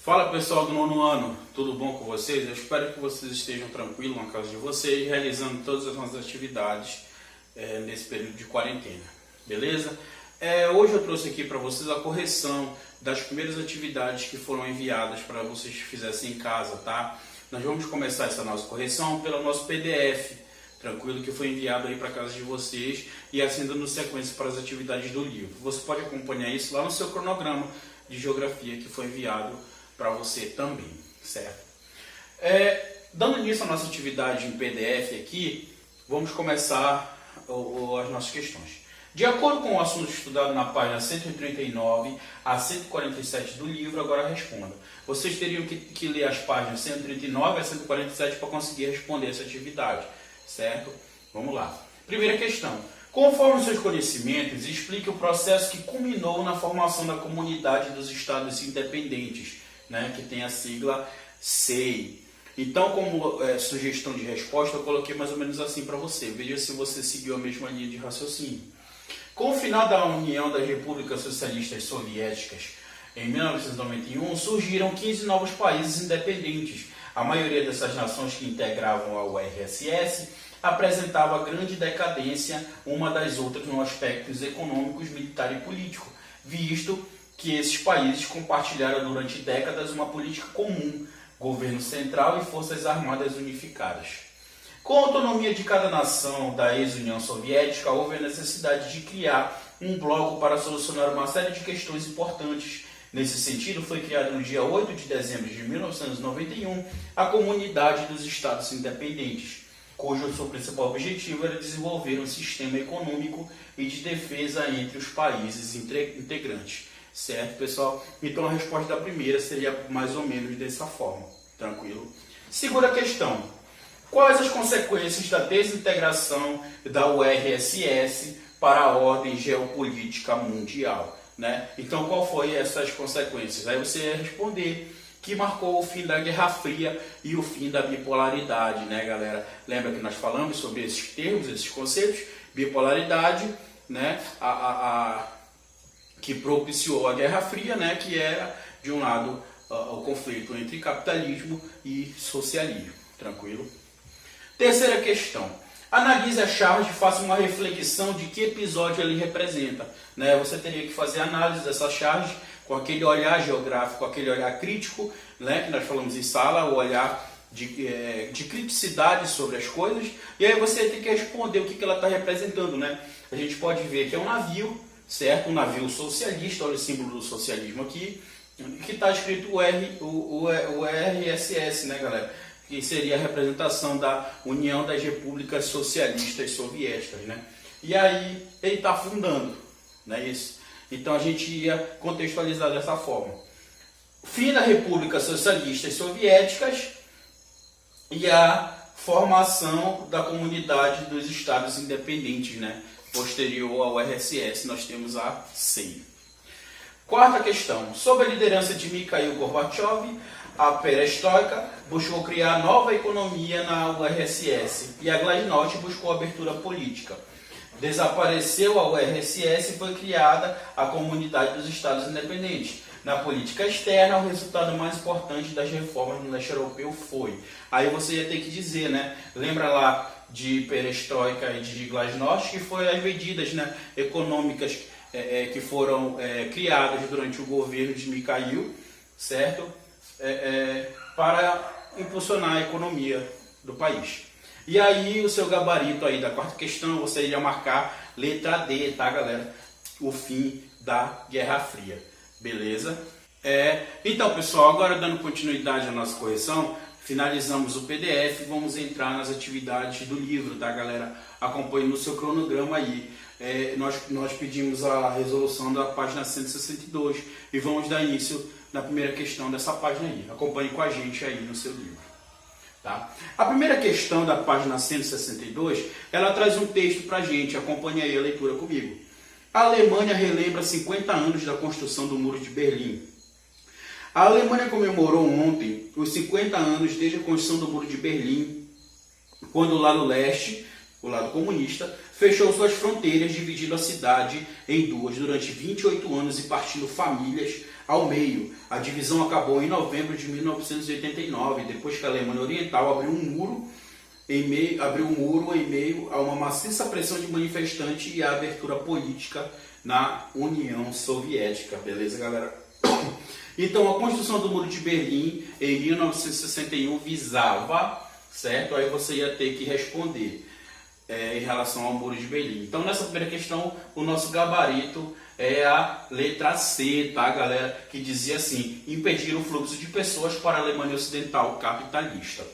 Fala pessoal do nono ano, tudo bom com vocês? Eu espero que vocês estejam tranquilos na casa de vocês, realizando todas as nossas atividades nesse período de quarentena, beleza? Hoje eu trouxe aqui para vocês a correção das primeiras atividades que foram enviadas para vocês fizessem em casa, tá? Nós vamos começar essa nossa correção pelo nosso PDF, tranquilo, que foi enviado aí para casa de vocês e assim dando sequência para as atividades do livro. Você pode acompanhar isso lá no seu cronograma de geografia que foi enviado para você também, certo? Dando início à nossa atividade em PDF aqui, vamos começar as nossas questões. De acordo com o assunto estudado na página 139 a 147 do livro, agora responda. Vocês teriam que ler as páginas 139 a 147 para conseguir responder essa atividade, certo? Vamos lá. Primeira questão. Conforme seus conhecimentos, explique o processo que culminou na formação da Comunidade dos Estados Independentes, né, que tem a sigla CEI. Então, como sugestão de resposta, eu coloquei mais ou menos assim para você. Veja se você seguiu a mesma linha de raciocínio. Com o final da União das Repúblicas Socialistas Soviéticas, em 1991, surgiram 15 novos países independentes. A maioria dessas nações que integravam a URSS apresentava grande decadência uma das outras no aspectos econômicos, militar e político, visto que esses países compartilharam durante décadas uma política comum, governo central e forças armadas unificadas. Com a autonomia de cada nação da ex-União Soviética, houve a necessidade de criar um bloco para solucionar uma série de questões importantes. Nesse sentido, foi criada no dia 8 de dezembro de 1991 a Comunidade dos Estados Independentes, cujo seu principal objetivo era desenvolver um sistema econômico e de defesa entre os países integrantes. Certo, pessoal? Então a resposta da primeira seria mais ou menos dessa forma. Tranquilo? Segunda questão. Quais as consequências da desintegração da URSS para a ordem geopolítica mundial? Né? Então, qual foi essas consequências? Aí você ia responder que marcou o fim da Guerra Fria e o fim da bipolaridade, né, galera? Lembra que nós falamos sobre esses termos, esses conceitos? Bipolaridade, né? Que propiciou a Guerra Fria, né? Que era, de um lado, o conflito entre capitalismo e socialismo. Tranquilo? Terceira questão. Analise a charge e faça uma reflexão de que episódio ele representa. Né? Você teria que fazer análise dessa charge com aquele olhar geográfico, aquele olhar crítico, né? Que nós falamos em sala, o olhar de criticidade sobre as coisas. E aí você tem que responder o que ela está representando. Né? A gente pode ver que é um navio, certo? Um navio socialista, olha o símbolo do socialismo aqui, que está escrito o RSS, né, galera? Que seria a representação da União das Repúblicas Socialistas Soviéticas, né? E aí ele está afundando, não é isso? Então a gente ia contextualizar dessa forma. Fim da República Socialistas Soviéticas e a formação da Comunidade dos Estados Independentes, né? Posterior ao RSS, nós temos a CEI. Quarta questão. Sob a liderança de Mikhail Gorbachev, a perestroika buscou criar nova economia na URSS e a Glasnost buscou abertura política. Desapareceu a URSS e foi criada a Comunidade dos Estados Independentes. Na política externa, o resultado mais importante das reformas no leste europeu foi. Aí você ia ter que dizer, né? Lembra lá de perestroika e de Glasnost, que foram as medidas, né, econômicas que foram criadas durante o governo de Mikhail, certo? Para impulsionar a economia do país. E aí o seu gabarito aí da quarta questão, você iria marcar letra D, tá, galera? O fim da Guerra Fria. Beleza? Então, pessoal, agora dando continuidade à nossa correção, finalizamos o PDF e vamos entrar nas atividades do livro, tá, galera? Acompanhe no seu cronograma aí. Nós pedimos a resolução da página 162 e vamos dar início na primeira questão dessa página aí. Acompanhe com a gente aí no seu livro. Tá? A primeira questão da página 162, ela traz um texto para a gente. Acompanhe aí a leitura comigo. A Alemanha relembra 50 anos da construção do Muro de Berlim. A Alemanha comemorou ontem os 50 anos desde a construção do Muro de Berlim, quando o lado leste o lado comunista, fechou suas fronteiras, dividindo a cidade em duas durante 28 anos e partindo famílias ao meio. A divisão acabou em novembro de 1989, depois que a Alemanha Oriental abriu um muro em meio a uma maciça pressão de manifestantes e a abertura política na União Soviética. Beleza, galera? Então, a construção do Muro de Berlim em 1961 visava, certo? Aí você ia ter que responder em relação ao Muro de Berlim. Então, nessa primeira questão, o nosso gabarito é a letra C, tá, galera? Que dizia assim: impedir o fluxo de pessoas para a Alemanha Ocidental capitalista.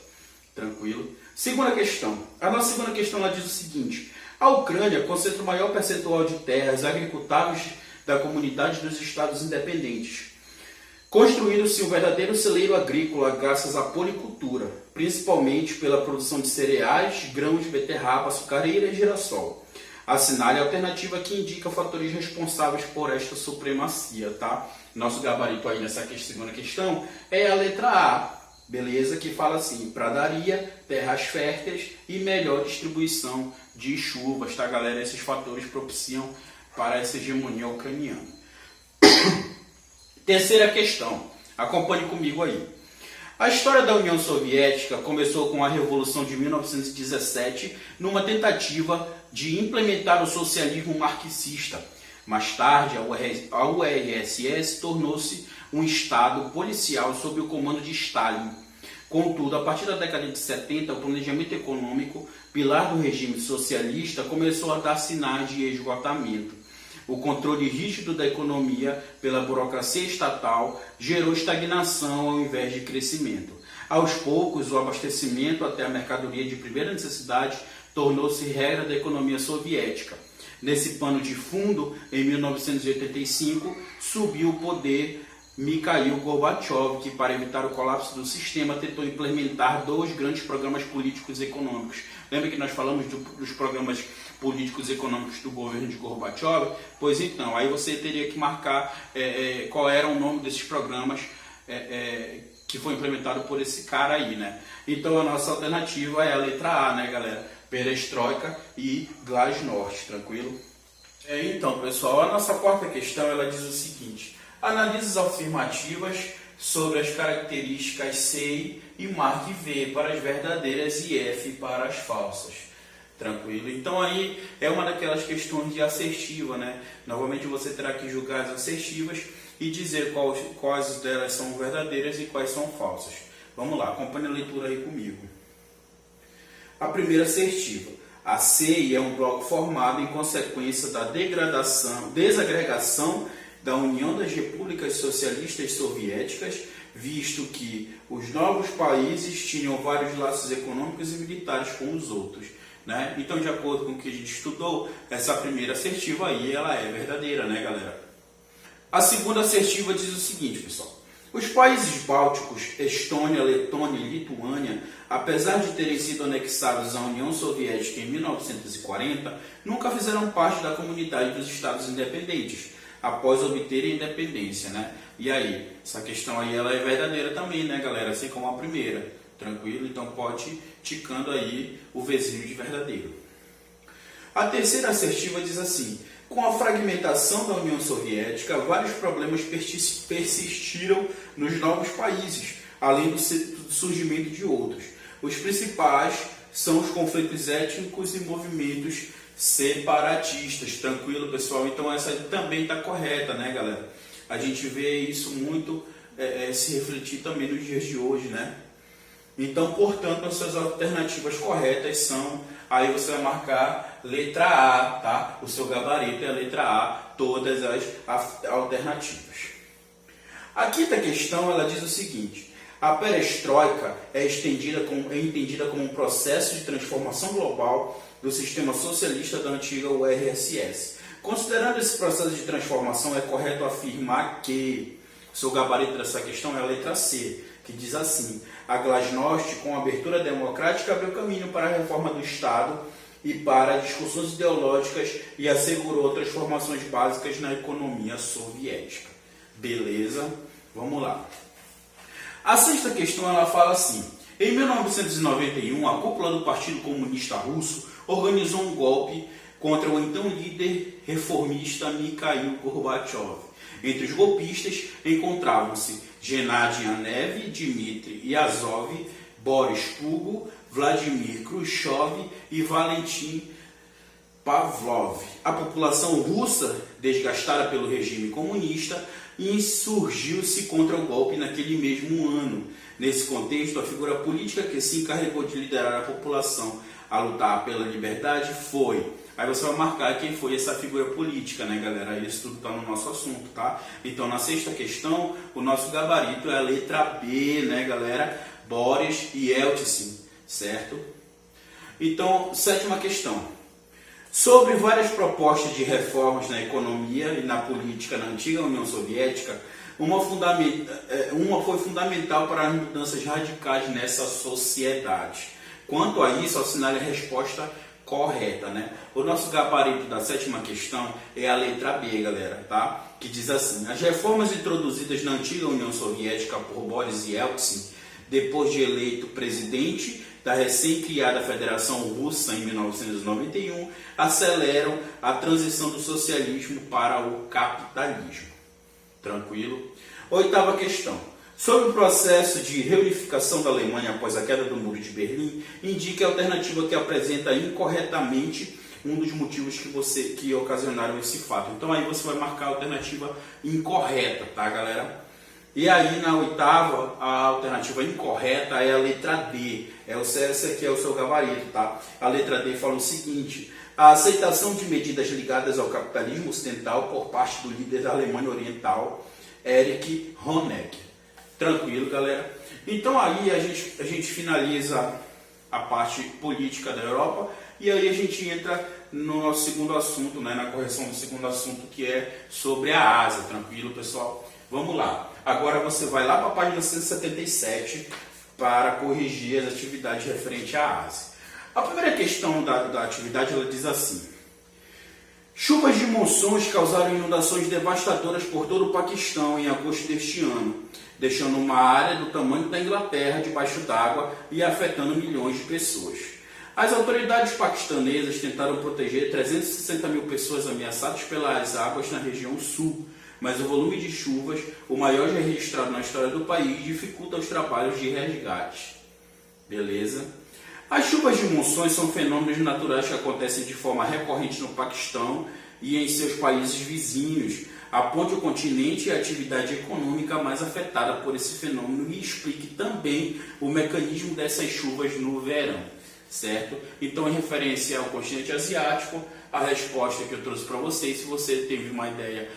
Tranquilo? Segunda questão. A nossa segunda questão ela diz o seguinte: a Ucrânia concentra o maior percentual de terras agricultáveis da comunidade dos estados independentes, construindo-se um verdadeiro celeiro agrícola graças à policultura, principalmente pela produção de cereais, grãos, beterraba, açucareira e girassol. Assinale a alternativa que indica fatores responsáveis por esta supremacia, tá? Nosso gabarito aí nessa segunda questão é a letra A, beleza? Que fala assim: pradaria, terras férteis e melhor distribuição de chuvas, tá, galera? Esses fatores propiciam para essa hegemonia ucraniana. Terceira questão, acompanhe comigo aí. A história da União Soviética começou com a Revolução de 1917, numa tentativa de implementar o socialismo marxista. Mais tarde, a URSS tornou-se um Estado policial sob o comando de Stalin. Contudo, a partir da década de 70, o planejamento econômico, pilar do regime socialista, começou a dar sinais de esgotamento. O controle rígido da economia pela burocracia estatal gerou estagnação ao invés de crescimento. Aos poucos, o abastecimento até a mercadoria de primeira necessidade tornou-se regra da economia soviética. Nesse pano de fundo, em 1985, subiu o poder Mikhail Gorbachev, que, para evitar o colapso do sistema, tentou implementar dois grandes programas políticos e econômicos. Lembra que nós falamos dos programas políticos e econômicos do governo de Gorbachev? Pois então, aí você teria que marcar qual era o nome desses programas que foi implementado por esse cara aí, né? Então a nossa alternativa é a letra A, né, galera? Perestroika e Glasnost, tranquilo? Então, pessoal, a nossa quarta questão ela diz o seguinte: analise as afirmativas sobre as características C e marque V para as verdadeiras e F para as falsas. Tranquilo? Então aí é uma daquelas questões de assertiva, né? Novamente você terá que julgar as assertivas e dizer quais delas são verdadeiras e quais são falsas. Vamos lá, acompanhe a leitura aí comigo. A primeira assertiva: a CEI é um bloco formado em consequência da desagregação da União das Repúblicas Socialistas Soviéticas, visto que os novos países tinham vários laços econômicos e militares com os outros, né? Então, de acordo com o que a gente estudou, essa primeira assertiva aí ela é verdadeira, né, galera? A segunda assertiva diz o seguinte, pessoal: os países bálticos, Estônia, Letônia e Lituânia, apesar de terem sido anexados à União Soviética em 1940, nunca fizeram parte da comunidade dos Estados independentes, após obterem independência, né? E aí, essa questão aí ela é verdadeira também, né, galera? Assim como a primeira, tranquilo? Então pode ir ticando aí o Vzinho de verdadeiro. A terceira assertiva diz assim: com a fragmentação da União Soviética, vários problemas persistiram nos novos países, além do surgimento de outros. Os principais são os conflitos étnicos e movimentos separatistas. Tranquilo, pessoal? Então essa também está correta, né, galera? A gente vê isso muito se refletir também nos dias de hoje, né? Então, portanto, as suas alternativas corretas são, aí você vai marcar letra A, tá? O seu gabarito é a letra A, todas as alternativas. A quinta questão, ela diz o seguinte: a perestroika é entendida como um processo de transformação global do sistema socialista da antiga URSS. Considerando esse processo de transformação, é correto afirmar que o seu gabarito dessa questão é a letra C, que diz assim: a Glasnost, com a abertura democrática, abriu caminho para a reforma do Estado e para discussões ideológicas e assegurou transformações básicas na economia soviética. Beleza? Vamos lá. A sexta questão ela fala assim: em 1991, a cúpula do Partido Comunista Russo organizou um golpe contra o então líder reformista Mikhail Gorbachev. Entre os golpistas encontravam-se Gennady Anev, Dmitry Yazov, Boris Pugo, Vladimir Khrushchev e Valentin Pavlov. A população russa, desgastada pelo regime comunista, insurgiu-se contra o golpe naquele mesmo ano. Nesse contexto, a figura política que se encarregou de liderar a população a lutar pela liberdade foi... Aí você vai marcar quem foi essa figura política, né, galera? Isso tudo está no nosso assunto, tá? Então, na sexta questão, o nosso gabarito é a letra B, né, galera? Boris Yeltsin, certo? Então, sétima questão. Sobre várias propostas de reformas na economia e na política na antiga União Soviética, uma foi fundamental para as mudanças radicais nessa sociedade. Quanto a isso, assinale a resposta correta, né? O nosso gabarito da sétima questão é a letra B, galera, tá? Que diz assim: as reformas introduzidas na antiga União Soviética por Boris Yeltsin, depois de eleito presidente da recém-criada Federação Russa em 1991, aceleram a transição do socialismo para o capitalismo. Tranquilo? Oitava questão. Sobre o processo de reunificação da Alemanha após a queda do Muro de Berlim, indique a alternativa que apresenta incorretamente um dos motivos que ocasionaram esse fato. Então aí você vai marcar a alternativa incorreta, tá, galera? E aí na oitava, a alternativa incorreta é a letra D. Essa aqui é o seu gabarito, tá? A letra D fala o seguinte: a aceitação de medidas ligadas ao capitalismo ocidental por parte do líder da Alemanha Oriental, Erich Honecker. Tranquilo, galera? Então aí a gente finaliza a parte política da Europa e aí a gente entra no nosso segundo assunto, né, na correção do segundo assunto, que é sobre a Ásia. Tranquilo, pessoal? Vamos lá. Agora você vai lá para a página 177 para corrigir as atividades referentes à Ásia. A primeira questão da atividade, ela diz assim: chuvas de monções causaram inundações devastadoras por todo o Paquistão em agosto deste ano, deixando uma área do tamanho da Inglaterra debaixo d'água e afetando milhões de pessoas. As autoridades paquistanesas tentaram proteger 360 mil pessoas ameaçadas pelas águas na região sul, mas o volume de chuvas, o maior já registrado na história do país, dificulta os trabalhos de resgate. Beleza? As chuvas de monções são fenômenos naturais que acontecem de forma recorrente no Paquistão e em seus países vizinhos. Aponte o continente e a atividade econômica mais afetada por esse fenômeno e explique também o mecanismo dessas chuvas no verão, certo? Então, em referência ao continente asiático, a resposta que eu trouxe para vocês, se você teve uma ideia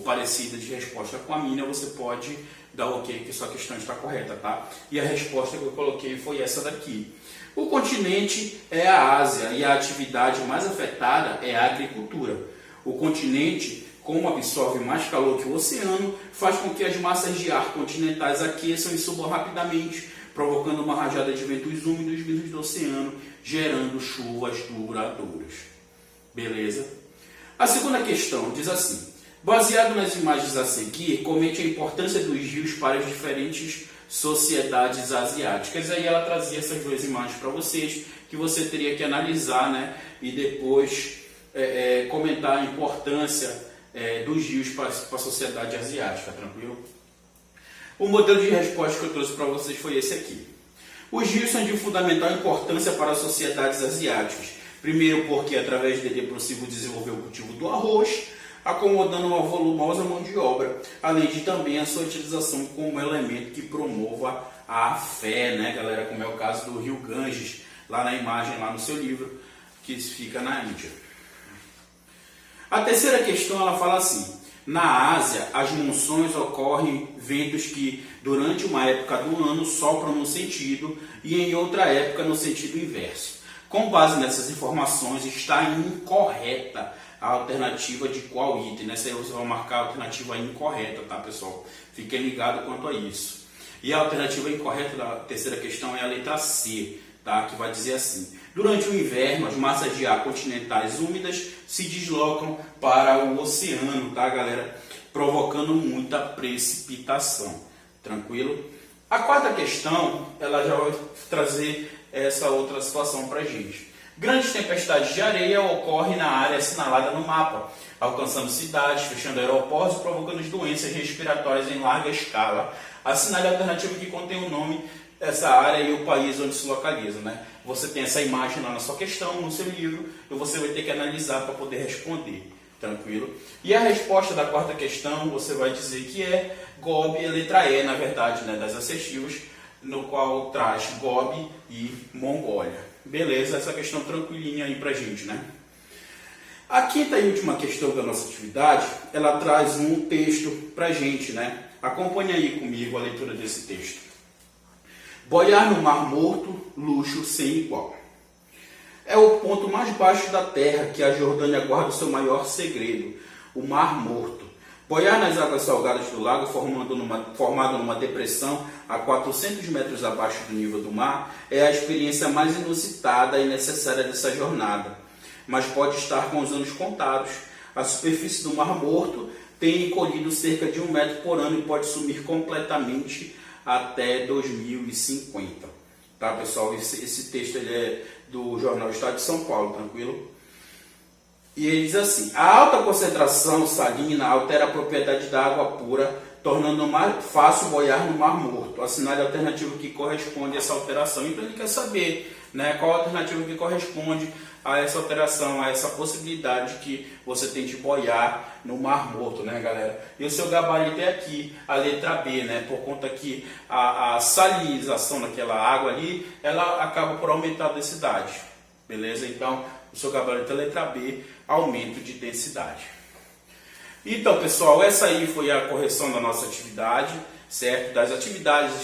parecida de resposta com a minha, você pode dar ok que sua questão está correta, tá? E a resposta que eu coloquei foi essa daqui. O continente é a Ásia e a atividade mais afetada é a agricultura. O continente, como absorve mais calor que o oceano, faz com que as massas de ar continentais aqueçam e subam rapidamente, provocando uma rajada de ventos úmidos vindos do oceano, gerando chuvas duradouras. Beleza? A segunda questão diz assim: baseado nas imagens a seguir, comente a importância dos rios para as diferentes sociedades asiáticas. Aí ela trazia essas duas imagens para vocês, que você teria que analisar, né? E depois comentar a importância dos rios para a sociedade asiática, tranquilo? O modelo de resposta que eu trouxe para vocês foi esse aqui. Os rios são de fundamental importância para as sociedades asiáticas. Primeiro porque através dele é possível desenvolver o cultivo do arroz, acomodando uma volumosa mão de obra, além de também a sua utilização como elemento que promova a fé, né, galera? Como é o caso do rio Ganges, lá na imagem, lá no seu livro, que fica na Índia. A terceira questão, ela fala assim: na Ásia, as monções ocorrem ventos que, durante uma época do ano, sopram no sentido e em outra época no sentido inverso. Com base nessas informações, está incorreta a alternativa de qual item? Nessa aí você vai marcar a alternativa incorreta, tá, pessoal? Fiquem ligados quanto a isso. E a alternativa incorreta da terceira questão é a letra C, tá? Que vai dizer assim: durante o inverno, as massas de ar continentais úmidas se deslocam para o oceano, tá, galera? Provocando muita precipitação. Tranquilo? A quarta questão, ela já vai trazer essa outra situação para a gente. Grandes tempestades de areia ocorrem na área assinalada no mapa, alcançando cidades, fechando aeroportos e provocando doenças respiratórias em larga escala. Assinale a alternativa que contém o nome dessa área e o país onde se localiza, né? Você tem essa imagem lá na sua questão, no seu livro, e você vai ter que analisar para poder responder, tranquilo? E a resposta da quarta questão, você vai dizer que é Gobi, letra E, na verdade, né, das assertivas, no qual traz Gobi e Mongólia. Beleza, essa questão tranquilinha aí pra gente, né? A quinta e última questão da nossa atividade, ela traz um texto pra gente, né? Acompanhe aí comigo a leitura desse texto. Boiar no Mar Morto, luxo sem igual. É o ponto mais baixo da terra que a Jordânia guarda o seu maior segredo, o Mar Morto. Boiar nas águas salgadas do lago, formado numa depressão a 400 metros abaixo do nível do mar, é a experiência mais inusitada e necessária dessa jornada. Mas pode estar com os anos contados. A superfície do Mar Morto tem encolhido cerca de 1 metro por ano e pode sumir completamente até 2050. Tá, pessoal? Esse texto ele é do jornal Estado de São Paulo, tranquilo? E ele diz assim: a alta concentração salina altera a propriedade da água pura, tornando mais fácil boiar no Mar Morto. Assinale a alternativa que corresponde a essa alteração. Então ele quer saber, né, qual a alternativa que corresponde a essa alteração, a essa possibilidade que você tem de boiar no Mar Morto, né, galera? E o seu gabarito é aqui, a letra B, né? Por conta que a salinização daquela água ali, ela acaba por aumentar a densidade, beleza? Então, o seu gabarito é a letra B, aumento de densidade. Então, pessoal, essa aí foi a correção da nossa atividade, certo? Das atividades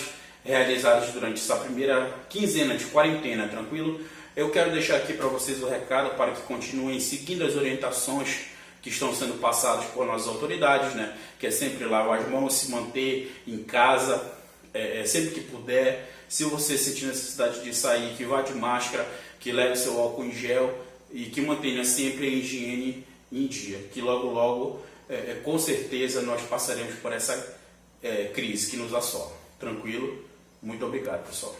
realizadas durante essa primeira quinzena de quarentena, tranquilo? Eu quero deixar aqui para vocês o recado para que continuem seguindo as orientações que estão sendo passadas por nossas autoridades, né? Que é sempre lavar as mãos, se manter em casa, sempre que puder. Se você sentir necessidade de sair, que vá de máscara, que leve seu álcool em gel e que mantenha sempre a higiene em dia. Que logo, logo, com certeza, nós passaremos por essa crise que nos assola. Tranquilo? Muito obrigado, pessoal.